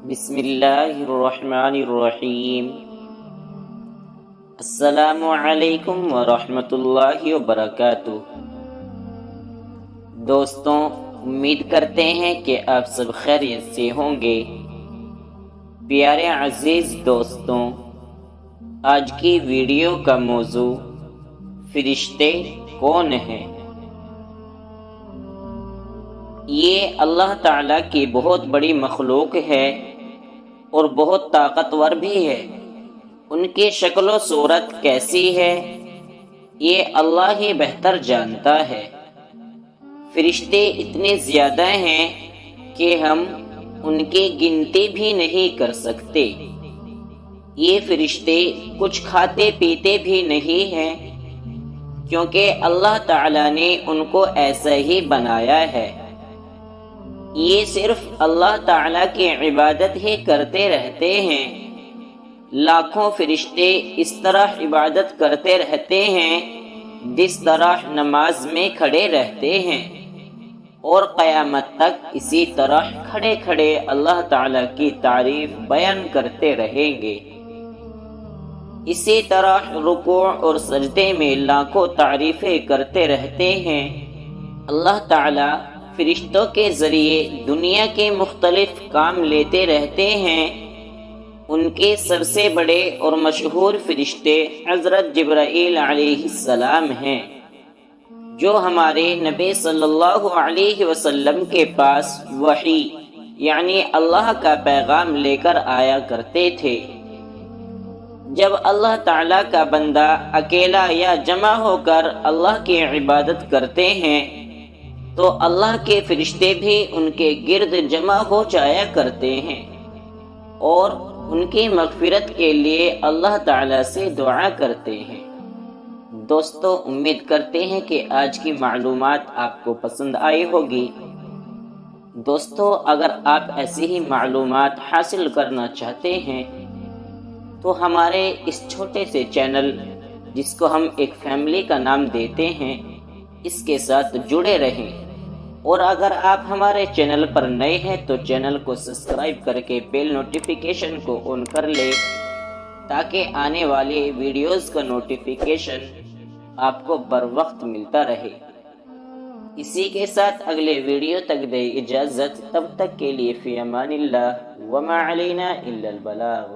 بسم اللہ الرحمن الرحیم۔ السلام علیکم ورحمۃ اللہ وبرکاتہ۔ دوستوں، امید کرتے ہیں کہ آپ سب خیریت سے ہوں گے۔ پیارے عزیز دوستوں، آج کی ویڈیو کا موضوع فرشتے کون ہیں؟ یہ اللہ تعالیٰ کی بہت بڑی مخلوق ہے اور بہت طاقتور بھی ہے۔ ان کی شکل و صورت کیسی ہے یہ اللہ ہی بہتر جانتا ہے۔ فرشتے اتنے زیادہ ہیں کہ ہم ان کی گنتی بھی نہیں کر سکتے۔ یہ فرشتے کچھ کھاتے پیتے بھی نہیں ہیں، کیونکہ اللہ تعالیٰ نے ان کو ایسا ہی بنایا ہے۔ یہ صرف اللہ تعالیٰ کی عبادت ہی کرتے رہتے ہیں۔ لاکھوں فرشتے اس طرح عبادت کرتے رہتے ہیں جس طرح نماز میں کھڑے رہتے ہیں، اور قیامت تک اسی طرح کھڑے کھڑے اللہ تعالیٰ کی تعریف بیان کرتے رہیں گے۔ اسی طرح رکوع اور سجدے میں لاکھوں تعریفیں کرتے رہتے ہیں۔ اللہ تعالیٰ فرشتوں کے ذریعے دنیا کے مختلف کام لیتے رہتے ہیں۔ ان کے سب سے بڑے اور مشہور فرشتے حضرت جبرائیل علیہ السلام ہیں، جو ہمارے نبی صلی اللہ علیہ وسلم کے پاس وحی یعنی اللہ کا پیغام لے کر آیا کرتے تھے۔ جب اللہ تعالیٰ کا بندہ اکیلا یا جمع ہو کر اللہ کی عبادت کرتے ہیں تو اللہ کے فرشتے بھی ان کے گرد جمع ہو جایا کرتے ہیں اور ان کی مغفرت کے لیے اللہ تعالیٰ سے دعا کرتے ہیں۔ دوستو، امید کرتے ہیں کہ آج کی معلومات آپ کو پسند آئی ہوگی۔ دوستو، اگر آپ ایسی ہی معلومات حاصل کرنا چاہتے ہیں تو ہمارے اس چھوٹے سے چینل، جس کو ہم ایک فیملی کا نام دیتے ہیں، اس کے ساتھ جڑے رہیں۔ اور اگر آپ ہمارے چینل پر نئے ہیں تو چینل کو سبسکرائب کر کے بیل نوٹیفیکیشن کو آن کر لیں، تاکہ آنے والے ویڈیوز کا نوٹیفیکیشن آپ کو بر وقت ملتا رہے۔ اسی کے ساتھ اگلے ویڈیو تک دے اجازت، تب تک کے لیے فی امان اللہ، وما علینا الا البلاغ۔